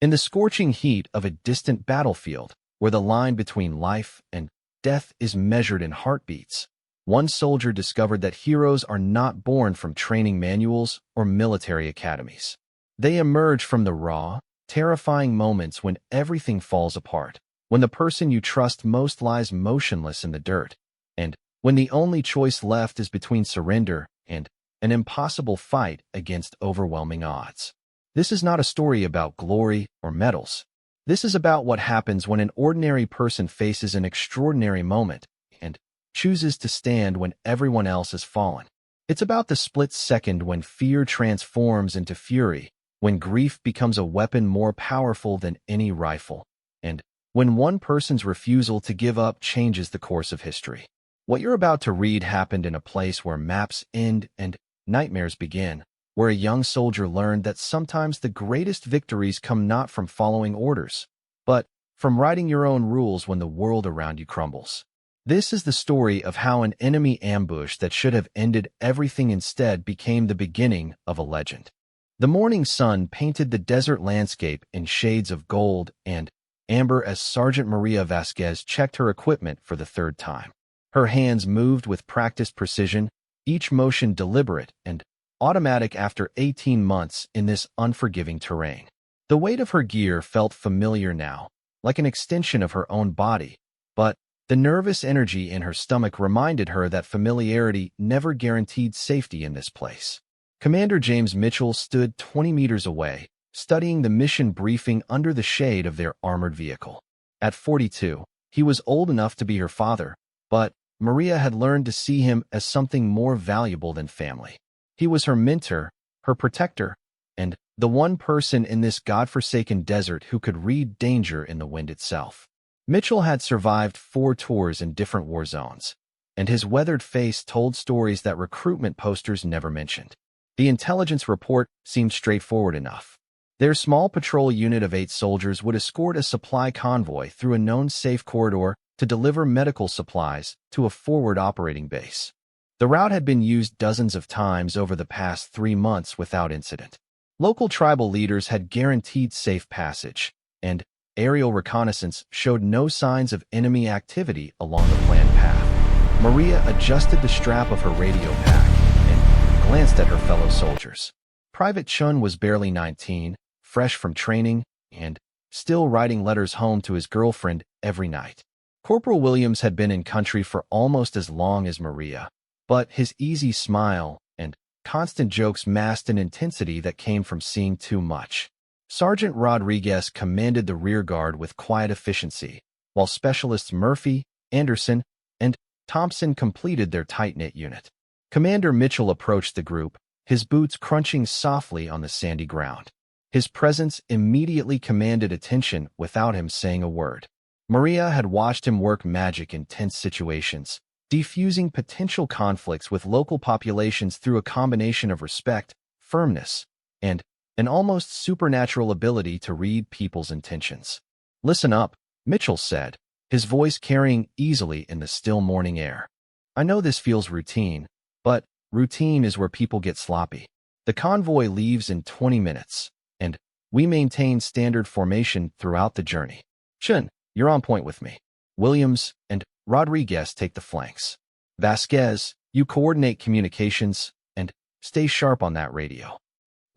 In the scorching heat of a distant battlefield, where the line between life and death is measured in heartbeats, one soldier discovered that heroes are not born from training manuals or military academies. They emerge from the raw, terrifying moments when everything falls apart, when the person you trust most lies motionless in the dirt, and when the only choice left is between surrender and an impossible fight against overwhelming odds. This is not a story about glory or medals. This is about what happens when an ordinary person faces an extraordinary moment and chooses to stand when everyone else has fallen. It's about the split second when fear transforms into fury, when grief becomes a weapon more powerful than any rifle, and when one person's refusal to give up changes the course of history. What you're about to read happened in a place where maps end and nightmares begin, where a young soldier learned that sometimes the greatest victories come not from following orders, but from writing your own rules when the world around you crumbles. This is the story of how an enemy ambush that should have ended everything instead became the beginning of a legend. The morning sun painted the desert landscape in shades of gold and amber as Sergeant Maria Vasquez checked her equipment for the third time. Her hands moved with practiced precision, each motion deliberate and automatic after 18 months in this unforgiving terrain. The weight of her gear felt familiar now, like an extension of her own body, but the nervous energy in her stomach reminded her that familiarity never guaranteed safety in this place. Commander James Mitchell stood 20 meters away, studying the mission briefing under the shade of their armored vehicle. At 42, he was old enough to be her father, but Maria had learned to see him as something more valuable than family. He was her mentor, her protector, and the one person in this godforsaken desert who could read danger in the wind itself. Mitchell had survived 4 tours in different war zones, and his weathered face told stories that recruitment posters never mentioned. The intelligence report seemed straightforward enough. Their small patrol unit of 8 soldiers would escort a supply convoy through a known safe corridor to deliver medical supplies to a forward operating base. The route had been used dozens of times over the past 3 months without incident. Local tribal leaders had guaranteed safe passage, and aerial reconnaissance showed no signs of enemy activity along the planned path. Maria adjusted the strap of her radio pack and glanced at her fellow soldiers. Private Chun was barely 19, fresh from training, and still writing letters home to his girlfriend every night. Corporal Williams had been in country for almost as long as Maria, but his easy smile and constant jokes masked an intensity that came from seeing too much. Sergeant Rodriguez commanded the rear guard with quiet efficiency, while Specialists Murphy, Anderson, and Thompson completed their tight-knit unit. Commander Mitchell approached the group, his boots crunching softly on the sandy ground. His presence immediately commanded attention without him saying a word. Maria had watched him work magic in tense situations, defusing potential conflicts with local populations through a combination of respect, firmness, and an almost supernatural ability to read people's intentions. "Listen up," Mitchell said, his voice carrying easily in the still morning air. "I know this feels routine, but routine is where people get sloppy. The convoy leaves in 20 minutes, and we maintain standard formation throughout the journey. Chun, you're on point with me. Williams and Rodriguez take the flanks. Vasquez, you coordinate communications and stay sharp on that radio."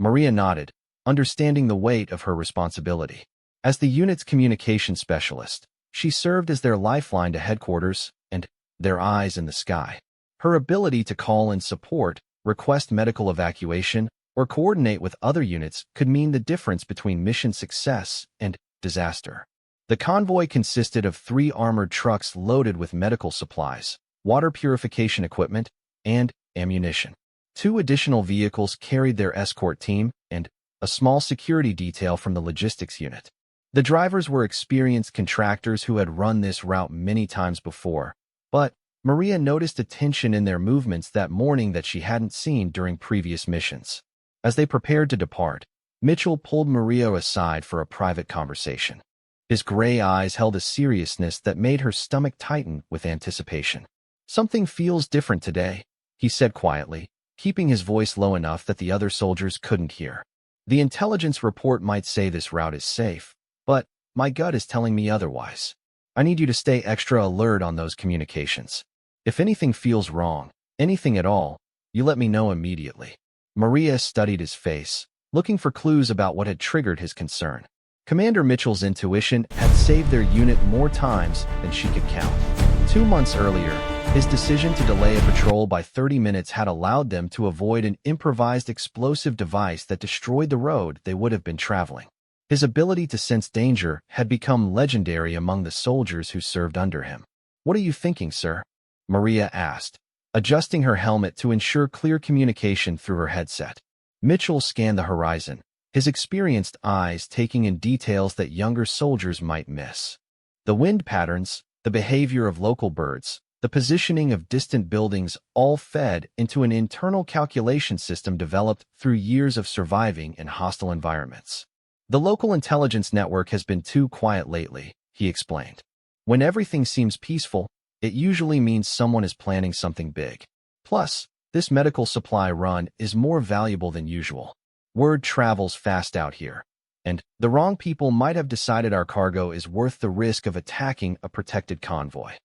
Maria nodded, understanding the weight of her responsibility. As the unit's communication specialist, she served as their lifeline to headquarters and their eyes in the sky. Her ability to call in support, request medical evacuation, or coordinate with other units could mean the difference between mission success and disaster. The convoy consisted of 3 armored trucks loaded with medical supplies, water purification equipment, and ammunition. 2 additional vehicles carried their escort team and a small security detail from the logistics unit. The drivers were experienced contractors who had run this route many times before, but Maria noticed a tension in their movements that morning that she hadn't seen during previous missions. As they prepared to depart, Mitchell pulled Maria aside for a private conversation. His gray eyes held a seriousness that made her stomach tighten with anticipation. "Something feels different today," he said quietly, keeping his voice low enough that the other soldiers couldn't hear. The intelligence report might say this route is safe, but my gut is telling me otherwise. I need you to stay extra alert on those communications. If anything feels wrong, anything at all, you let me know immediately." Maria studied his face, looking for clues about what had triggered his concern. Commander Mitchell's intuition had saved their unit more times than she could count. 2 months earlier, his decision to delay a patrol by 30 minutes had allowed them to avoid an improvised explosive device that destroyed the road they would have been traveling. His ability to sense danger had become legendary among the soldiers who served under him. "What are you thinking, sir?" Maria asked, adjusting her helmet to ensure clear communication through her headset. Mitchell scanned the horizon, his experienced eyes taking in details that younger soldiers might miss. The wind patterns, the behavior of local birds, the positioning of distant buildings all fed into an internal calculation system developed through years of surviving in hostile environments. "The local intelligence network has been too quiet lately," he explained. "When everything seems peaceful, it usually means someone is planning something big. Plus, this medical supply run is more valuable than usual. Word travels fast out here, and the wrong people might have decided our cargo is worth the risk of attacking a protected convoy."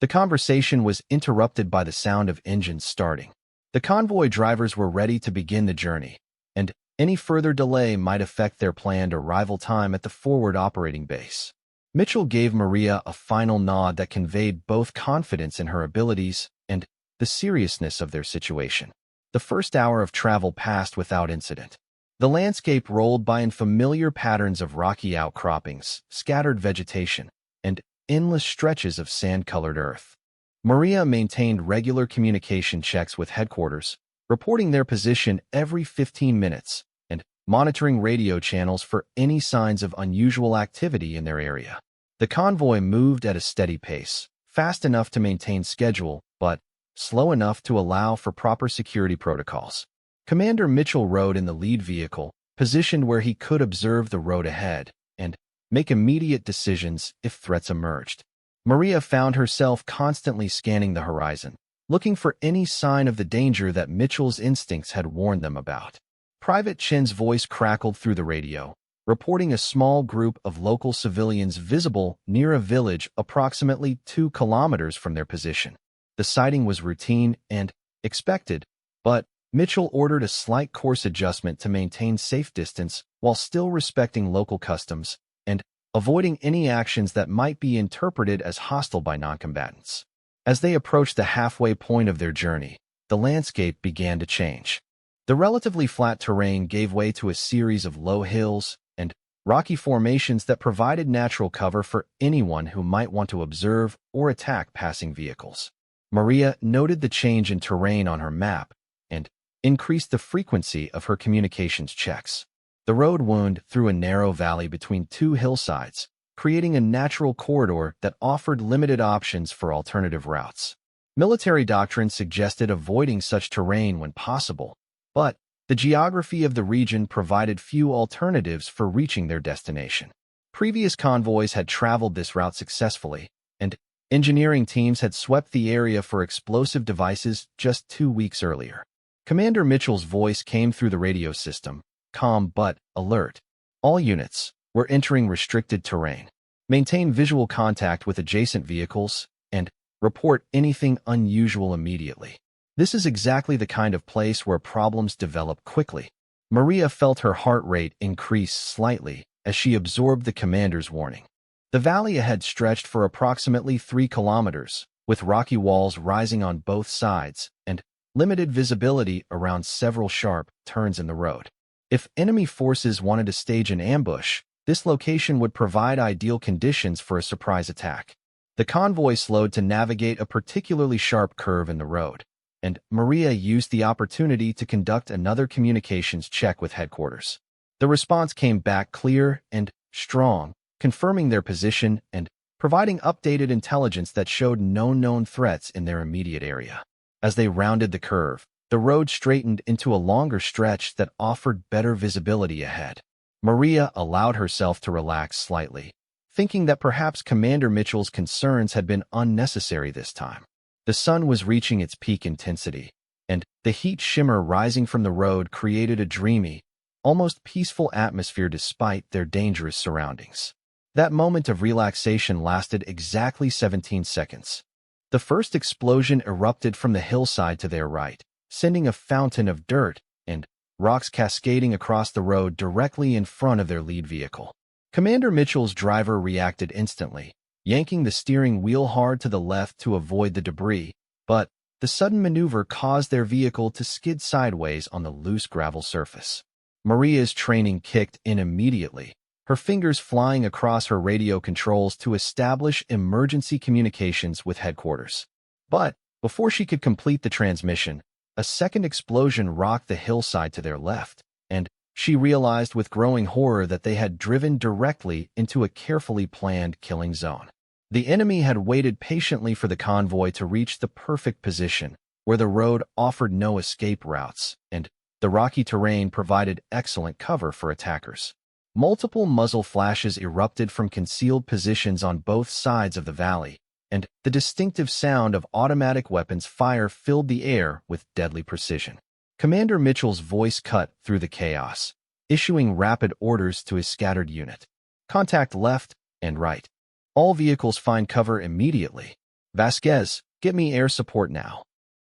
The conversation was interrupted by the sound of engines starting. The convoy drivers were ready to begin the journey, and any further delay might affect their planned arrival time at the forward operating base. Mitchell gave Maria a final nod that conveyed both confidence in her abilities and the seriousness of their situation. The first hour of travel passed without incident. The landscape rolled by in familiar patterns of rocky outcroppings, scattered vegetation, and endless stretches of sand-colored earth. Maria maintained regular communication checks with headquarters, reporting their position every 15 minutes and monitoring radio channels for any signs of unusual activity in their area. The convoy moved at a steady pace, fast enough to maintain schedule, but slow enough to allow for proper security protocols. Commander Mitchell rode in the lead vehicle, positioned where he could observe the road ahead and make immediate decisions if threats emerged. Maria found herself constantly scanning the horizon, looking for any sign of the danger that Mitchell's instincts had warned them about. Private Chin's voice crackled through the radio, reporting a small group of local civilians visible near a village approximately 2 kilometers from their position. The sighting was routine and expected, but Mitchell ordered a slight course adjustment to maintain safe distance while still respecting local customs and avoiding any actions that might be interpreted as hostile by noncombatants. As they approached the halfway point of their journey, the landscape began to change. The relatively flat terrain gave way to a series of low hills and rocky formations that provided natural cover for anyone who might want to observe or attack passing vehicles. Maria noted the change in terrain on her map and increased the frequency of her communications checks. The road wound through a narrow valley between 2 hillsides, creating a natural corridor that offered limited options for alternative routes. Military doctrine suggested avoiding such terrain when possible, but the geography of the region provided few alternatives for reaching their destination. Previous convoys had traveled this route successfully, and engineering teams had swept the area for explosive devices just 2 weeks earlier. Commander Mitchell's voice came through the radio system, calm but alert. "All units, we're entering restricted terrain. Maintain visual contact with adjacent vehicles and report anything unusual immediately. This is exactly the kind of place where problems develop quickly." Maria felt her heart rate increase slightly as she absorbed the commander's warning. The valley ahead stretched for approximately 3 kilometers, with rocky walls rising on both sides and limited visibility around several sharp turns in the road. If enemy forces wanted to stage an ambush, this location would provide ideal conditions for a surprise attack. The convoy slowed to navigate a particularly sharp curve in the road, and Maria used the opportunity to conduct another communications check with headquarters. The response came back clear and strong, confirming their position and providing updated intelligence that showed no known threats in their immediate area. As they rounded the curve, the road straightened into a longer stretch that offered better visibility ahead. Maria allowed herself to relax slightly, thinking that perhaps Commander Mitchell's concerns had been unnecessary this time. The sun was reaching its peak intensity, and the heat shimmer rising from the road created a dreamy, almost peaceful atmosphere despite their dangerous surroundings. That moment of relaxation lasted exactly 17 seconds. The first explosion erupted from the hillside to their right, sending a fountain of dirt and rocks cascading across the road directly in front of their lead vehicle. Commander Mitchell's driver reacted instantly, yanking the steering wheel hard to the left to avoid the debris, but the sudden maneuver caused their vehicle to skid sideways on the loose gravel surface. Maria's training kicked in immediately, her fingers flying across her radio controls to establish emergency communications with headquarters. But before she could complete the transmission, a second explosion rocked the hillside to their left, and she realized with growing horror that they had driven directly into a carefully planned killing zone. The enemy had waited patiently for the convoy to reach the perfect position, where the road offered no escape routes, and the rocky terrain provided excellent cover for attackers. Multiple muzzle flashes erupted from concealed positions on both sides of the valley, and the distinctive sound of automatic weapons fire filled the air with deadly precision. Commander Mitchell's voice cut through the chaos, issuing rapid orders to his scattered unit. Contact left and right. All vehicles find cover immediately. Vasquez, get me air support now.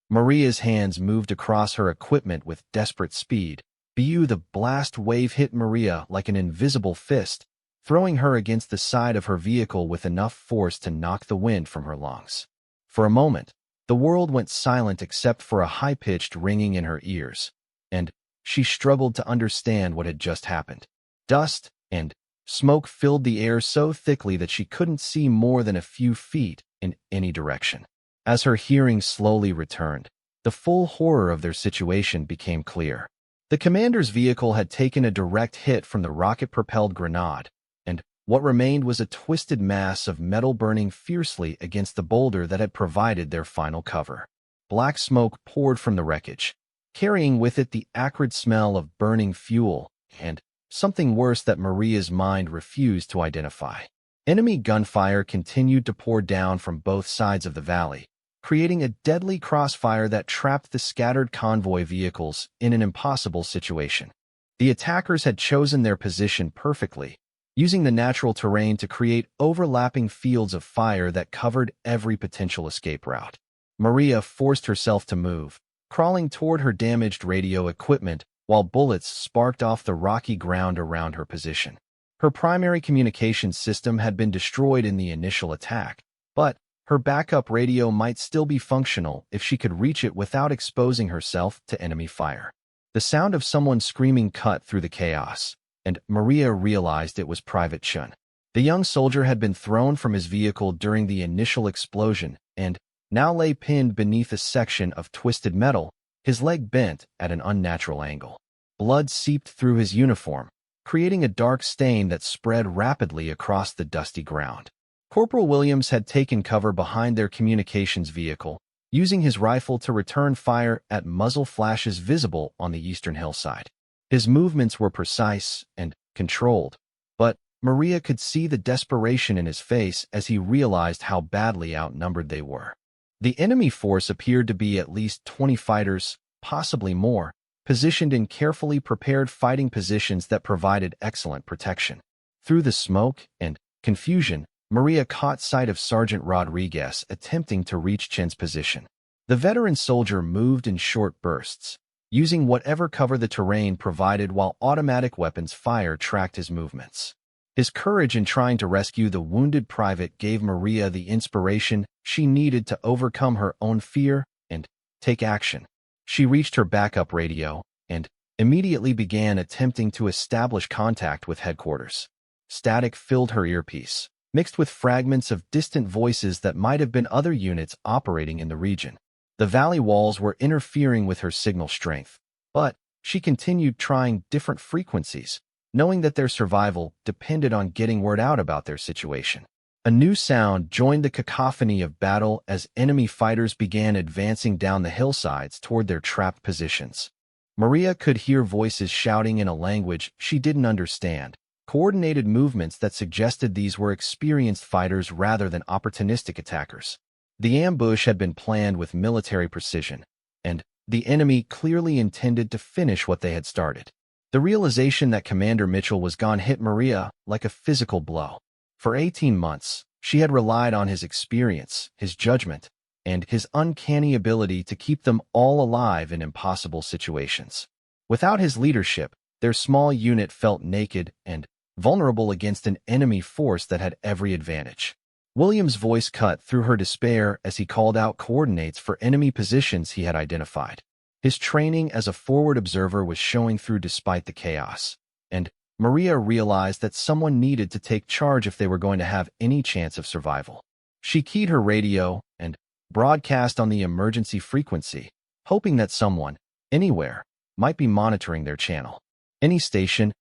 Maria's hands moved across her equipment with desperate speed. The blast wave hit Maria like an invisible fist, throwing her against the side of her vehicle with enough force to knock the wind from her lungs. For a moment, the world went silent except for a high-pitched ringing in her ears, and she struggled to understand what had just happened. Dust and smoke filled the air so thickly that she couldn't see more than a few feet in any direction. As her hearing slowly returned, the full horror of their situation became clear. The commander's vehicle had taken a direct hit from the rocket-propelled grenade, and what remained was a twisted mass of metal burning fiercely against the boulder that had provided their final cover. Black smoke poured from the wreckage, carrying with it the acrid smell of burning fuel and something worse that Maria's mind refused to identify. Enemy gunfire continued to pour down from both sides of the valley, creating a deadly crossfire that trapped the scattered convoy vehicles in an impossible situation. The attackers had chosen their position perfectly, using the natural terrain to create overlapping fields of fire that covered every potential escape route. Maria forced herself to move, crawling toward her damaged radio equipment while bullets sparked off the rocky ground around her position. Her primary communications system had been destroyed in the initial attack, but her backup radio might still be functional if she could reach it without exposing herself to enemy fire. The sound of someone screaming cut through the chaos, and Maria realized it was Private Chun. The young soldier had been thrown from his vehicle during the initial explosion and now lay pinned beneath a section of twisted metal, his leg bent at an unnatural angle. Blood seeped through his uniform, creating a dark stain that spread rapidly across the dusty ground. Corporal Williams had taken cover behind their communications vehicle, using his rifle to return fire at muzzle flashes visible on the eastern hillside. His movements were precise and controlled, but Maria could see the desperation in his face as he realized how badly outnumbered they were. The enemy force appeared to be at least 20 fighters, possibly more, positioned in carefully prepared fighting positions that provided excellent protection. Through the smoke and confusion, Maria caught sight of Sergeant Rodriguez attempting to reach Chen's position. The veteran soldier moved in short bursts, using whatever cover the terrain provided while automatic weapons fire tracked his movements. His courage in trying to rescue the wounded private gave Maria the inspiration she needed to overcome her own fear and take action. She reached her backup radio and immediately began attempting to establish contact with headquarters. Static filled her earpiece, mixed with fragments of distant voices that might have been other units operating in the region. The valley walls were interfering with her signal strength, but she continued trying different frequencies, knowing that their survival depended on getting word out about their situation. A new sound joined the cacophony of battle as enemy fighters began advancing down the hillsides toward their trapped positions. Maria could hear voices shouting in a language she didn't understand, coordinated movements that suggested these were experienced fighters rather than opportunistic attackers. The ambush had been planned with military precision, and the enemy clearly intended to finish what they had started. The realization that Commander Mitchell was gone hit Maria like a physical blow. For 18 months, she had relied on his experience, his judgment, and his uncanny ability to keep them all alive in impossible situations. Without his leadership, their small unit felt naked and vulnerable against an enemy force that had every advantage. William's voice cut through her despair as he called out coordinates for enemy positions he had identified. His training as a forward observer was showing through despite the chaos, and Maria realized that someone needed to take charge if they were going to have any chance of survival. She keyed her radio and broadcast on the emergency frequency, hoping that someone, anywhere, might be monitoring their channel. Any station,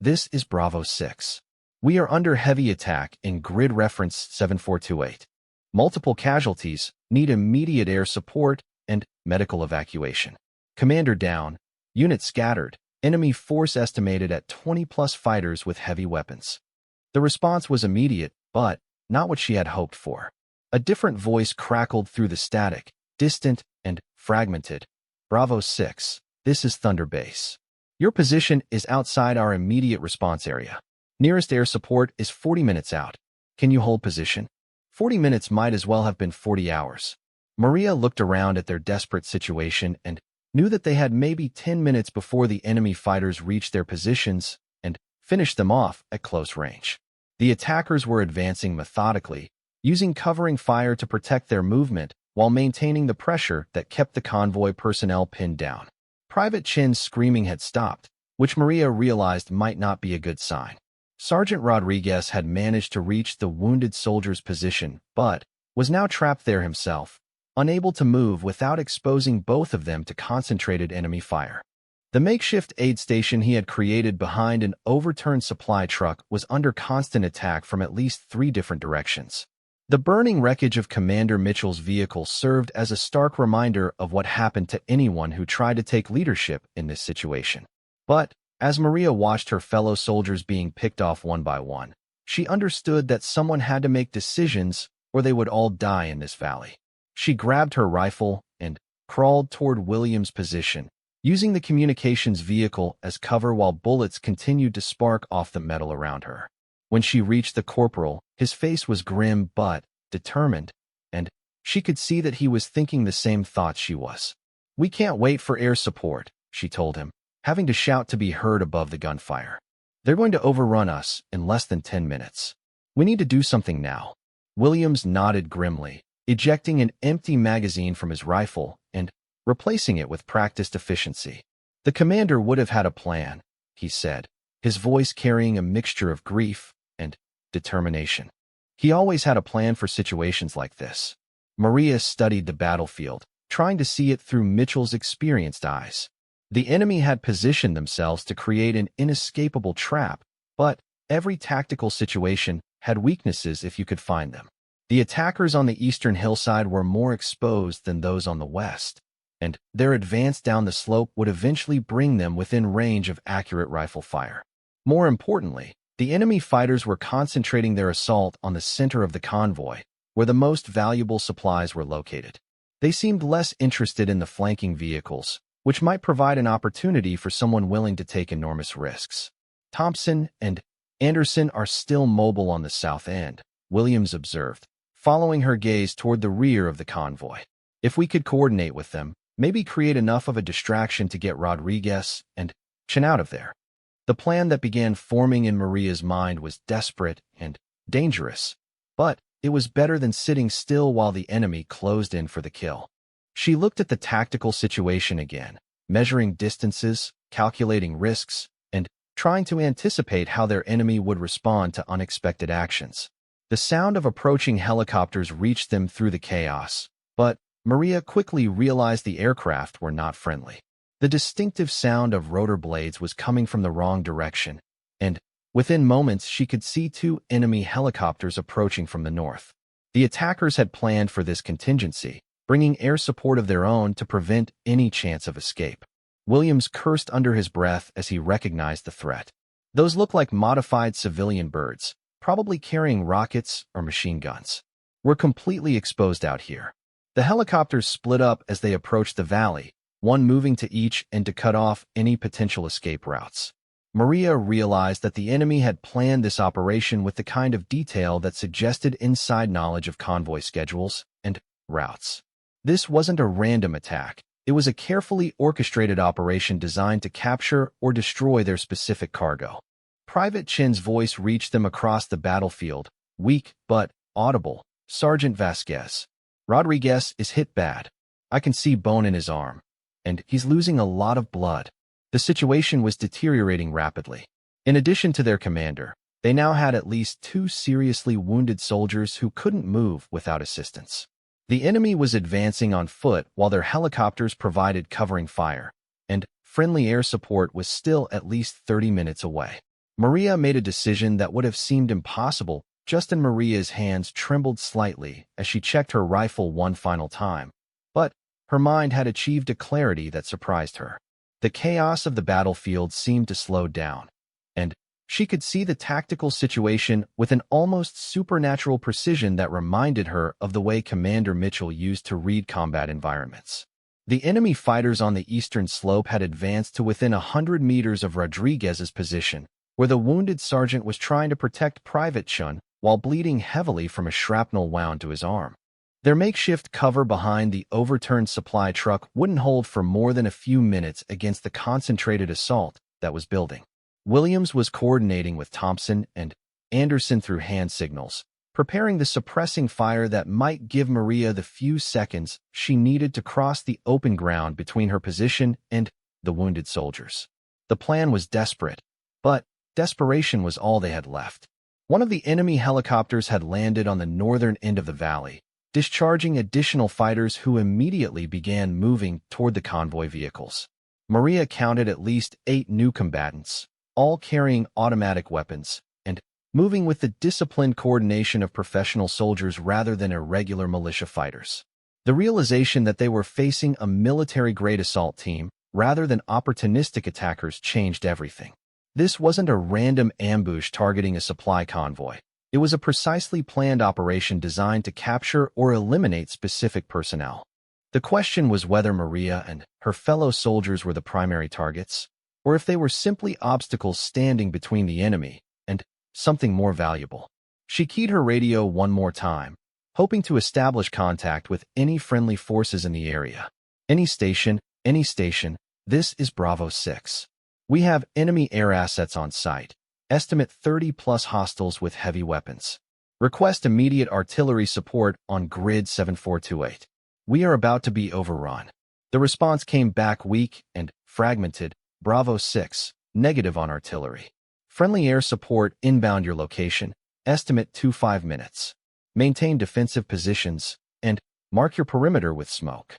this is Bravo 6. We are under heavy attack in grid reference 7428. Multiple casualties, need immediate air support and medical evacuation. Commander down, unit scattered, enemy force estimated at 20+ fighters with heavy weapons. The response was immediate, but not what she had hoped for. A different voice crackled through the static, distant and fragmented. Bravo 6, this is Thunder Base. Your position is outside our immediate response area. Nearest air support is 40 minutes out. Can you hold position? 40 minutes might as well have been 40 hours. Maria looked around at their desperate situation and knew that they had maybe 10 minutes before the enemy fighters reached their positions and finished them off at close range. The attackers were advancing methodically, using covering fire to protect their movement while maintaining the pressure that kept the convoy personnel pinned down. Private Chin's screaming had stopped, which Maria realized might not be a good sign. Sergeant Rodriguez had managed to reach the wounded soldier's position, but was now trapped there himself, unable to move without exposing both of them to concentrated enemy fire. The makeshift aid station he had created behind an overturned supply truck was under constant attack from at least 3 different directions. The burning wreckage of Commander Mitchell's vehicle served as a stark reminder of what happened to anyone who tried to take leadership in this situation. But, as Maria watched her fellow soldiers being picked off one by one, she understood that someone had to make decisions or they would all die in this valley. She grabbed her rifle and crawled toward William's position, using the communications vehicle as cover while bullets continued to spark off the metal around her. When she reached the corporal, his face was grim but determined, and she could see that he was thinking the same thoughts she was. "We can't wait for air support," she told him, having to shout to be heard above the gunfire. "They're going to overrun us in less than 10 minutes. We need to do something now." Williams nodded grimly, ejecting an empty magazine from his rifle and replacing it with practiced efficiency. "The commander would have had a plan," he said, his voice carrying a mixture of grief and determination. He always had a plan for situations like this. Maria studied the battlefield, trying to see it through Mitchell's experienced eyes. The enemy had positioned themselves to create an inescapable trap, but every tactical situation had weaknesses if you could find them. The attackers on the eastern hillside were more exposed than those on the west, and their advance down the slope would eventually bring them within range of accurate rifle fire. More importantly, the enemy fighters were concentrating their assault on the center of the convoy, where the most valuable supplies were located. They seemed less interested in the flanking vehicles, which might provide an opportunity for someone willing to take enormous risks. "Thompson and Anderson are still mobile on the south end," Williams observed, following her gaze toward the rear of the convoy. "If we could coordinate with them, maybe create enough of a distraction to get Rodriguez and Chin out of there." The plan that began forming in Maria's mind was desperate and dangerous, but it was better than sitting still while the enemy closed in for the kill. She looked at the tactical situation again, measuring distances, calculating risks, and trying to anticipate how their enemy would respond to unexpected actions. The sound of approaching helicopters reached them through the chaos, but Maria quickly realized the aircraft were not friendly. The distinctive sound of rotor blades was coming from the wrong direction, and within moments she could see 2 enemy helicopters approaching from the north. The attackers had planned for this contingency, bringing air support of their own to prevent any chance of escape. Williams cursed under his breath as he recognized the threat. Those looked like modified civilian birds, probably carrying rockets or machine guns. "We're completely exposed out here." The helicopters split up as they approached the valley, one moving to each and to cut off any potential escape routes. Maria realized that the enemy had planned this operation with the kind of detail that suggested inside knowledge of convoy schedules and routes. This wasn't a random attack. It was a carefully orchestrated operation designed to capture or destroy their specific cargo. Private Chin's voice reached them across the battlefield, weak but audible. "Sergeant Vasquez. Rodriguez is hit bad. I can see bone in his arm. And he's losing a lot of blood." The situation was deteriorating rapidly. In addition to their commander, they now had at least 2 seriously wounded soldiers who couldn't move without assistance. The enemy was advancing on foot while their helicopters provided covering fire, and friendly air support was still at least 30 minutes away. Maria made a decision that would have seemed impossible. Justin Maria's hands trembled slightly as she checked her rifle one final time, but her mind had achieved a clarity that surprised her. The chaos of the battlefield seemed to slow down, and she could see the tactical situation with an almost supernatural precision that reminded her of the way Commander Mitchell used to read combat environments. The enemy fighters on the eastern slope had advanced to within 100 meters of Rodriguez's position, where the wounded sergeant was trying to protect Private Chun while bleeding heavily from a shrapnel wound to his arm. Their makeshift cover behind the overturned supply truck wouldn't hold for more than a few minutes against the concentrated assault that was building. Williams was coordinating with Thompson and Anderson through hand signals, preparing the suppressing fire that might give Maria the few seconds she needed to cross the open ground between her position and the wounded soldiers. The plan was desperate, but desperation was all they had left. One of the enemy helicopters had landed on the northern end of the valley, discharging additional fighters who immediately began moving toward the convoy vehicles. Maria counted at least 8 new combatants, all carrying automatic weapons, and moving with the disciplined coordination of professional soldiers rather than irregular militia fighters. The realization that they were facing a military-grade assault team rather than opportunistic attackers changed everything. This wasn't a random ambush targeting a supply convoy. It was a precisely planned operation designed to capture or eliminate specific personnel. The question was whether Maria and her fellow soldiers were the primary targets, or if they were simply obstacles standing between the enemy and something more valuable. She keyed her radio one more time, hoping to establish contact with any friendly forces in the area. Any station, this is Bravo 6. We have enemy air assets on site. Estimate 30+ hostiles with heavy weapons. Request immediate artillery support on grid 7428. We are about to be overrun. The response came back weak and fragmented. Bravo 6, negative on artillery. Friendly air support inbound your location. Estimate 25 minutes. Maintain defensive positions and mark your perimeter with smoke.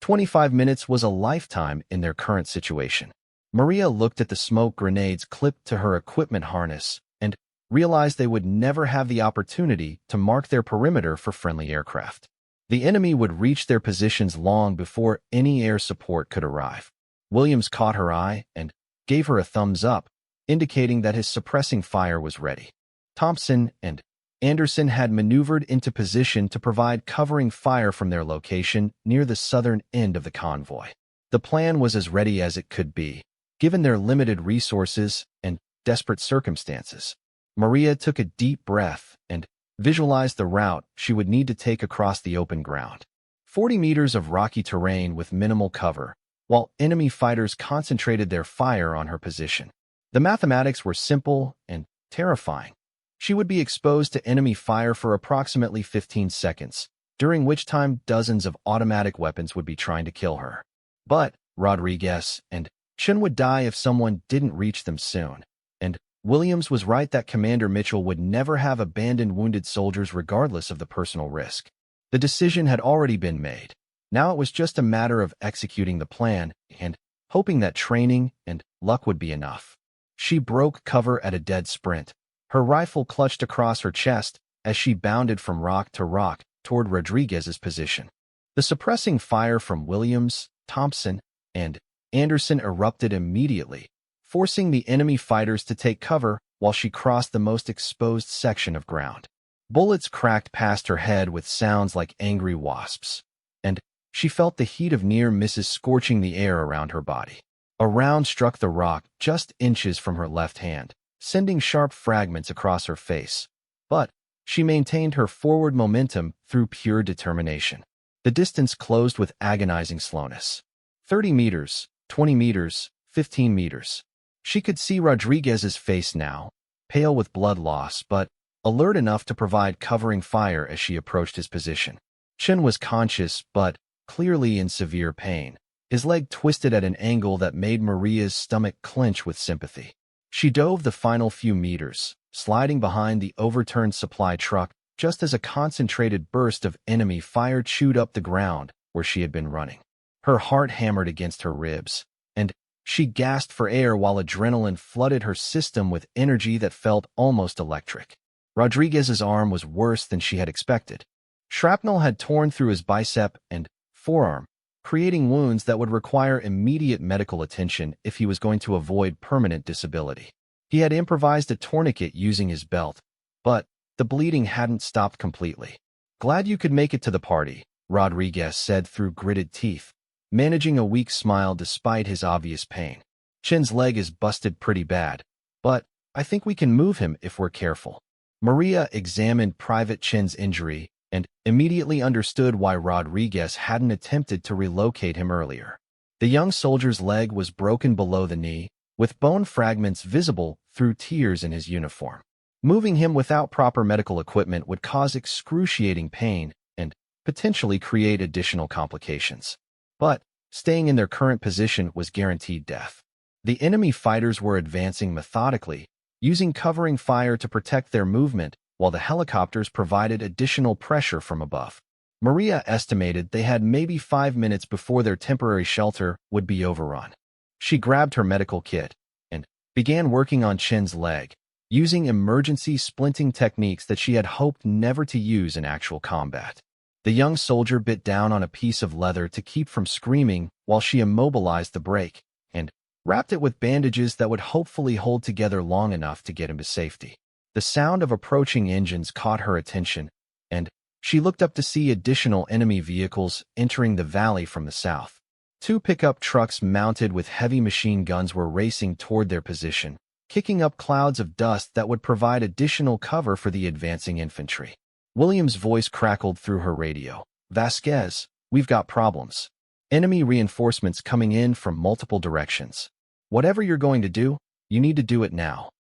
25 minutes was a lifetime in their current situation. Maria looked at the smoke grenades clipped to her equipment harness and realized they would never have the opportunity to mark their perimeter for friendly aircraft. The enemy would reach their positions long before any air support could arrive. Williams caught her eye and gave her a thumbs up, indicating that his suppressing fire was ready. Thompson and Anderson had maneuvered into position to provide covering fire from their location near the southern end of the convoy. The plan was as ready as it could be, given their limited resources and desperate circumstances. Maria took a deep breath and visualized the route she would need to take across the open ground. 40 meters of rocky terrain with minimal cover, while enemy fighters concentrated their fire on her position. The mathematics were simple and terrifying. She would be exposed to enemy fire for approximately 15 seconds, during which time dozens of automatic weapons would be trying to kill her. But Rodriguez and Chun would die if someone didn't reach them soon, and Williams was right that Commander Mitchell would never have abandoned wounded soldiers regardless of the personal risk. The decision had already been made. Now it was just a matter of executing the plan and hoping that training and luck would be enough. She broke cover at a dead sprint, her rifle clutched across her chest as she bounded from rock to rock toward Rodriguez's position. The suppressing fire from Williams, Thompson, and Anderson erupted immediately, forcing the enemy fighters to take cover while she crossed the most exposed section of ground. Bullets cracked past her head with sounds like angry wasps, and She felt the heat of near misses scorching the air around her body. A round struck the rock just inches from her left hand, sending sharp fragments across her face. But she maintained her forward momentum through pure determination. The distance closed with agonizing slowness. 30 meters, 20 meters, 15 meters. She could see Rodriguez's face now, pale with blood loss, but alert enough to provide covering fire as she approached his position. Chen was conscious, but clearly in severe pain. His leg twisted at an angle that made Maria's stomach clench with sympathy. She dove the final few meters, sliding behind the overturned supply truck just as a concentrated burst of enemy fire chewed up the ground where she had been running. Her heart hammered against her ribs, and she gasped for air while adrenaline flooded her system with energy that felt almost electric. Rodriguez's arm was worse than she had expected. Shrapnel had torn through his bicep and forearm, creating wounds that would require immediate medical attention if he was going to avoid permanent disability. He had improvised a tourniquet using his belt, but the bleeding hadn't stopped completely. "Glad you could make it to the party," Rodriguez said through gritted teeth, managing a weak smile despite his obvious pain. "Chen's leg is busted pretty bad, but I think we can move him if we're careful." Maria examined Private Chen's injury and immediately understood why Rodriguez hadn't attempted to relocate him earlier. The young soldier's leg was broken below the knee, with bone fragments visible through tears in his uniform. Moving him without proper medical equipment would cause excruciating pain and potentially create additional complications. But staying in their current position was guaranteed death. The enemy fighters were advancing methodically, using covering fire to protect their movement, while the helicopters provided additional pressure from above. Maria estimated they had maybe 5 minutes before their temporary shelter would be overrun. She grabbed her medical kit and began working on Chen's leg, using emergency splinting techniques that she had hoped never to use in actual combat. The young soldier bit down on a piece of leather to keep from screaming while she immobilized the break and wrapped it with bandages that would hopefully hold together long enough to get him to safety. The sound of approaching engines caught her attention, and she looked up to see additional enemy vehicles entering the valley from the south. 2 pickup trucks mounted with heavy machine guns were racing toward their position, kicking up clouds of dust that would provide additional cover for the advancing infantry. William's voice crackled through her radio. "Vasquez, we've got problems. Enemy reinforcements coming in from multiple directions. Whatever you're going to do, you need to do it now."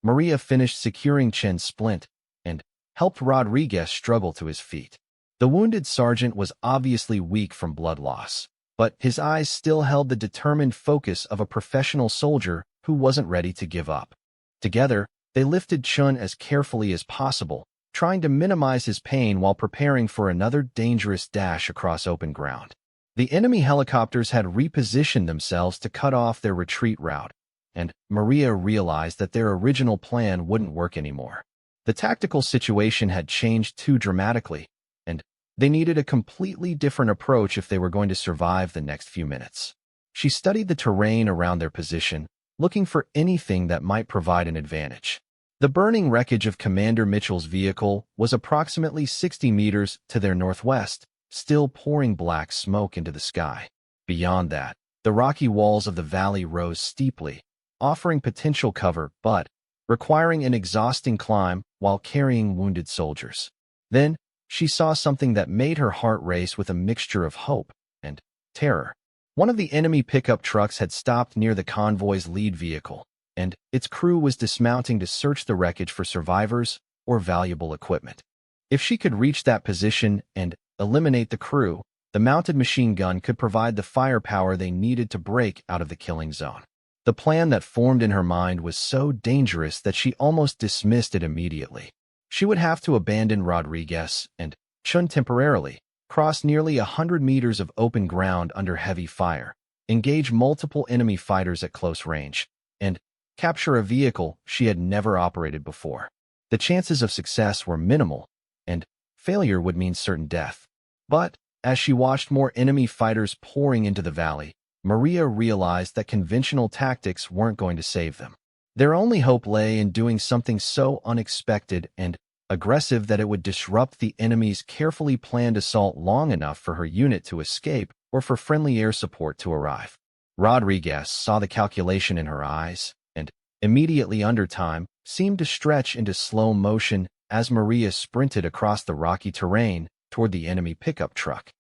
Maria finished securing Chen's splint and helped Rodriguez struggle to his feet. The wounded sergeant was obviously weak from blood loss, but his eyes still held the determined focus of a professional soldier who wasn't ready to give up. Together, they lifted Chen as carefully as possible, trying to minimize his pain while preparing for another dangerous dash across open ground. The enemy helicopters had repositioned themselves to cut off their retreat route, and Maria realized that their original plan wouldn't work anymore. The tactical situation had changed too dramatically, and they needed a completely different approach if they were going to survive the next few minutes. She studied the terrain around their position, looking for anything that might provide an advantage. The burning wreckage of Commander Mitchell's vehicle was approximately 60 meters to their northwest, still pouring black smoke into the sky. Beyond that, the rocky walls of the valley rose steeply, offering potential cover but requiring an exhausting climb while carrying wounded soldiers. Then, she saw something that made her heart race with a mixture of hope and terror. One of the enemy pickup trucks had stopped near the convoy's lead vehicle, and its crew was dismounting to search the wreckage for survivors or valuable equipment. If she could reach that position and eliminate the crew, the mounted machine gun could provide the firepower they needed to break out of the killing zone. The plan that formed in her mind was so dangerous that she almost dismissed it immediately. She would have to abandon Rodriguez and Chun temporarily, cross nearly 100 meters of open ground under heavy fire, engage multiple enemy fighters at close range, and capture a vehicle she had never operated before. The chances of success were minimal, and failure would mean certain death. But as she watched more enemy fighters pouring into the valley, Maria realized that conventional tactics weren't going to save them. Their only hope lay in doing something so unexpected and aggressive that it would disrupt the enemy's carefully planned assault long enough for her unit to escape or for friendly air support to arrive. Rodriguez saw the calculation in her eyes, and, immediately under time, seemed to stretch into slow motion as Maria sprinted across the rocky terrain toward the enemy pickup truck.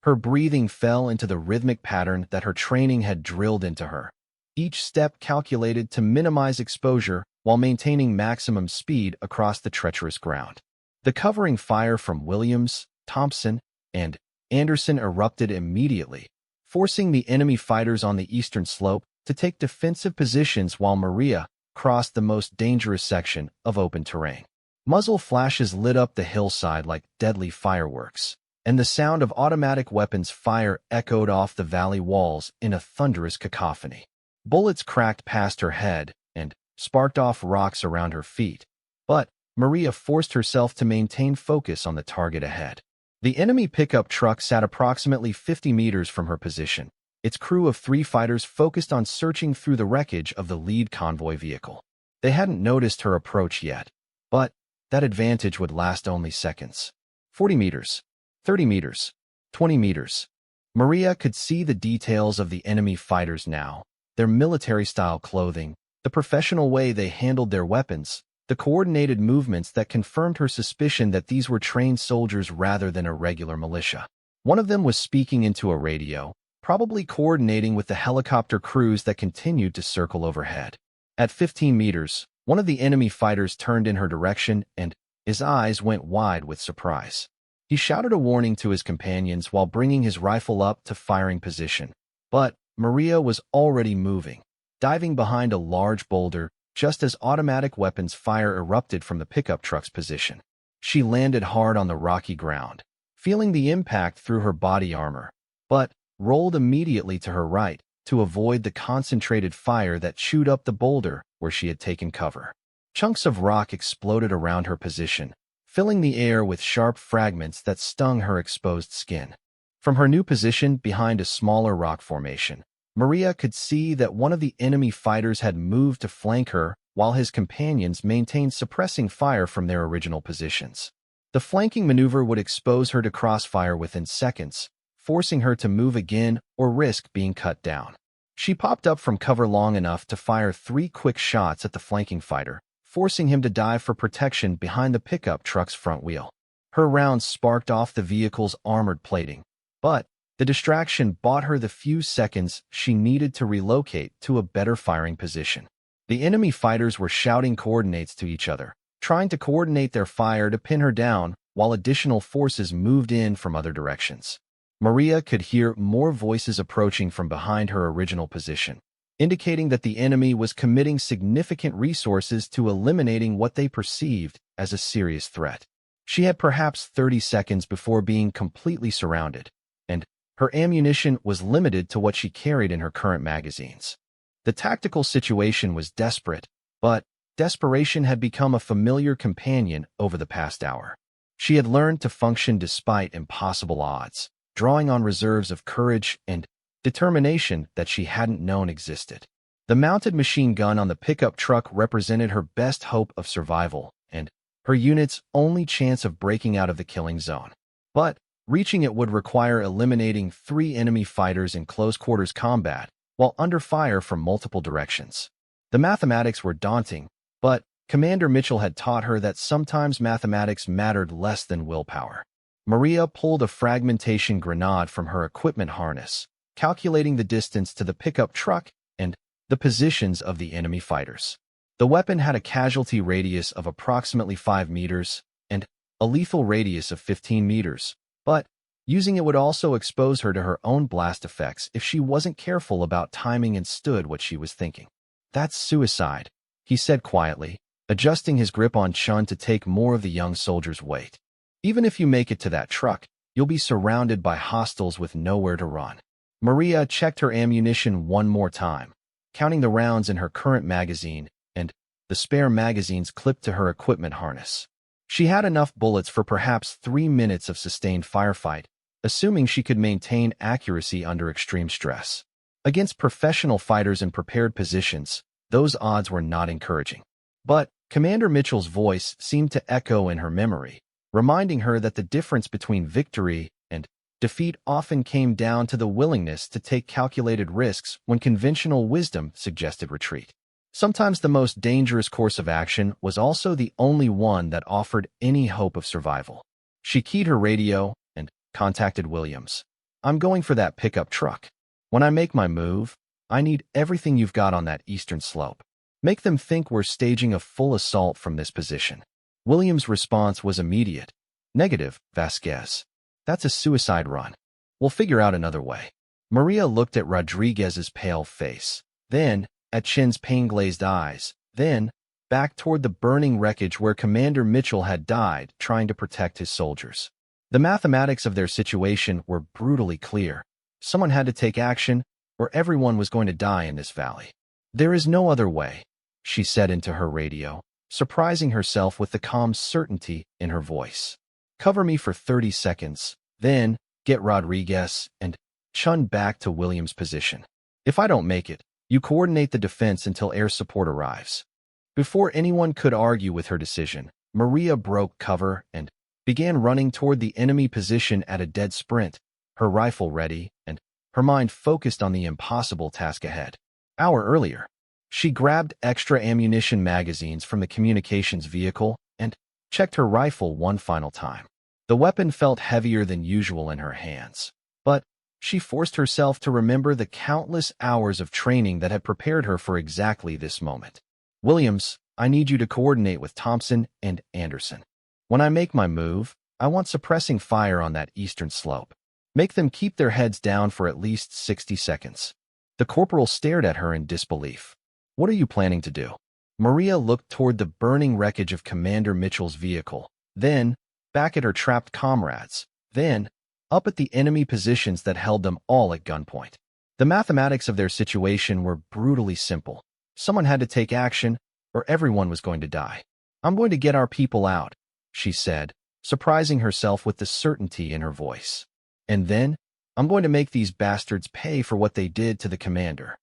Her breathing fell into the rhythmic pattern that her training had drilled into her, each step calculated to minimize exposure while maintaining maximum speed across the treacherous ground. The covering fire from Williams, Thompson, and Anderson erupted immediately, forcing the enemy fighters on the eastern slope to take defensive positions while Maria crossed the most dangerous section of open terrain. Muzzle flashes lit up the hillside like deadly fireworks, and the sound of automatic weapons fire echoed off the valley walls in a thunderous cacophony. Bullets cracked past her head and sparked off rocks around her feet, but Maria forced herself to maintain focus on the target ahead. The enemy pickup truck sat approximately 50 meters from her position, its crew of 3 fighters focused on searching through the wreckage of the lead convoy vehicle. They hadn't noticed her approach yet, but that advantage would last only seconds. 40 meters, 30 meters, 20 meters. Maria could see the details of the enemy fighters now, their military-style clothing, the professional way they handled their weapons, the coordinated movements that confirmed her suspicion that these were trained soldiers rather than a regular militia. One of them was speaking into a radio, probably coordinating with the helicopter crews that continued to circle overhead. At 15 meters, one of the enemy fighters turned in her direction and his eyes went wide with surprise. He shouted a warning to his companions while bringing his rifle up to firing position. But Maria was already moving, diving behind a large boulder just as automatic weapons fire erupted from the pickup truck's position. She landed hard on the rocky ground, feeling the impact through her body armor, but rolled immediately to her right to avoid the concentrated fire that chewed up the boulder where she had taken cover. Chunks of rock exploded around her position, filling the air with sharp fragments that stung her exposed skin. From her new position behind a smaller rock formation, Maria could see that one of the enemy fighters had moved to flank her while his companions maintained suppressing fire from their original positions. The flanking maneuver would expose her to crossfire within seconds, forcing her to move again or risk being cut down. She popped up from cover long enough to fire 3 quick shots at the flanking fighter, forcing him to dive for protection behind the pickup truck's front wheel. Her rounds sparked off the vehicle's armored plating, but the distraction bought her the few seconds she needed to relocate to a better firing position. The enemy fighters were shouting coordinates to each other, trying to coordinate their fire to pin her down while additional forces moved in from other directions. Maria could hear more voices approaching from behind her original position, indicating that the enemy was committing significant resources to eliminating what they perceived as a serious threat. She had perhaps 30 seconds before being completely surrounded, and her ammunition was limited to what she carried in her current magazines. The tactical situation was desperate, but desperation had become a familiar companion over the past hour. She had learned to function despite impossible odds, drawing on reserves of courage and determination that she hadn't known existed. The mounted machine gun on the pickup truck represented her best hope of survival and her unit's only chance of breaking out of the killing zone. But reaching it would require eliminating 3 enemy fighters in close-quarters combat while under fire from multiple directions. The mathematics were daunting, but Commander Mitchell had taught her that sometimes mathematics mattered less than willpower. Maria pulled a fragmentation grenade from her equipment harness, calculating the distance to the pickup truck and the positions of the enemy fighters. The weapon had a casualty radius of approximately 5 meters and a lethal radius of 15 meters, but using it would also expose her to her own blast effects if she wasn't careful about timing and stood what she was thinking. "That's suicide," he said quietly, adjusting his grip on Chun to take more of the young soldier's weight. "Even if you make it to that truck, you'll be surrounded by hostiles with nowhere to run." Maria checked her ammunition one more time, counting the rounds in her current magazine and the spare magazines clipped to her equipment harness. She had enough bullets for perhaps 3 minutes of sustained firefight, assuming she could maintain accuracy under extreme stress. Against professional fighters in prepared positions, those odds were not encouraging. But Commander Mitchell's voice seemed to echo in her memory, reminding her that the difference between victory and defeat often came down to the willingness to take calculated risks when conventional wisdom suggested retreat. Sometimes the most dangerous course of action was also the only one that offered any hope of survival. She keyed her radio and contacted Williams. "I'm going for that pickup truck. When I make my move, I need everything you've got on that eastern slope. Make them think we're staging a full assault from this position." Williams' response was immediate. "Negative, Vasquez. That's a suicide run. We'll figure out another way." Maria looked at Rodriguez's pale face, then at Chin's pain-glazed eyes, then back toward the burning wreckage where Commander Mitchell had died trying to protect his soldiers. The mathematics of their situation were brutally clear. Someone had to take action, or everyone was going to die in this valley. "There is no other way," she said into her radio, surprising herself with the calm certainty in her voice. "Cover me for 30 seconds, then get Rodriguez and Chun back to Williams' position. If I don't make it, you coordinate the defense until air support arrives." Before anyone could argue with her decision, Maria broke cover and began running toward the enemy position at a dead sprint, her rifle ready and her mind focused on the impossible task ahead. Hour earlier, she grabbed extra ammunition magazines from the communications vehicle and checked her rifle one final time. The weapon felt heavier than usual in her hands, but she forced herself to remember the countless hours of training that had prepared her for exactly this moment. "Williams, I need you to coordinate with Thompson and Anderson. When I make my move, I want suppressing fire on that eastern slope. Make them keep their heads down for at least 60 seconds. The corporal stared at her in disbelief. "What are you planning to do?" Maria looked toward the burning wreckage of Commander Mitchell's vehicle, then back at her trapped comrades, then up at the enemy positions that held them all at gunpoint. The mathematics of their situation were brutally simple. Someone had to take action, or everyone was going to die. "I'm going to get our people out," she said, surprising herself with the certainty in her voice. "And then, I'm going to make these bastards pay for what they did to the commander."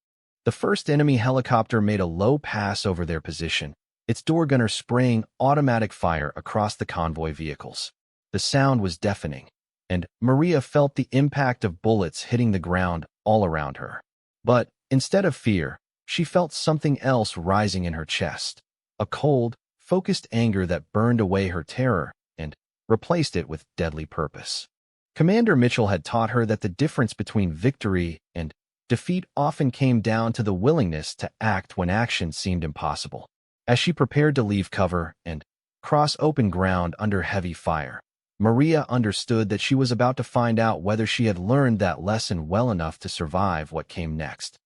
The first enemy helicopter made a low pass over their position, its door gunner spraying automatic fire across the convoy vehicles. The sound was deafening, and Maria felt the impact of bullets hitting the ground all around her. But instead of fear, she felt something else rising in her chest, a cold, focused anger that burned away her terror and replaced it with deadly purpose. Commander Mitchell had taught her that the difference between victory and defeat often came down to the willingness to act when action seemed impossible. As she prepared to leave cover and cross open ground under heavy fire, Maria understood that she was about to find out whether she had learned that lesson well enough to survive what came next.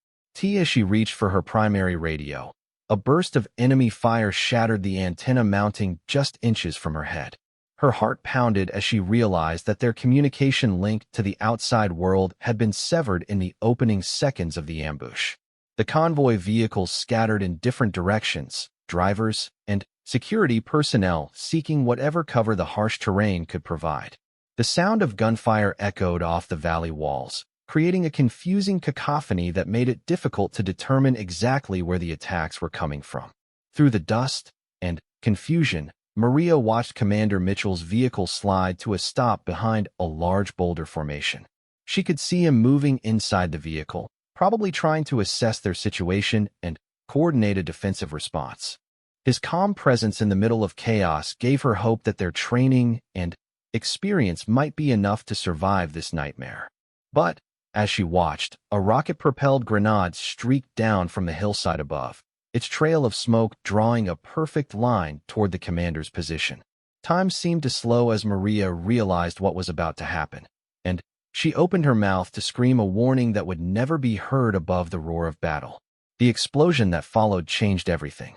As she reached for her primary radio, a burst of enemy fire shattered the antenna mounting just inches from her head. Her heart pounded as she realized that their communication link to the outside world had been severed in the opening seconds of the ambush. The convoy vehicles scattered in different directions, drivers and security personnel seeking whatever cover the harsh terrain could provide. The sound of gunfire echoed off the valley walls, creating a confusing cacophony that made it difficult to determine exactly where the attacks were coming from. Through the dust and confusion, Maria watched Commander Mitchell's vehicle slide to a stop behind a large boulder formation. She could see him moving inside the vehicle, probably trying to assess their situation and coordinate a defensive response. His calm presence in the middle of chaos gave her hope that their training and experience might be enough to survive this nightmare. But, as she watched, a rocket-propelled grenade streaked down from the hillside above, its trail of smoke drawing a perfect line toward the commander's position. Time seemed to slow as Maria realized what was about to happen, and she opened her mouth to scream a warning that would never be heard above the roar of battle. The explosion that followed changed everything.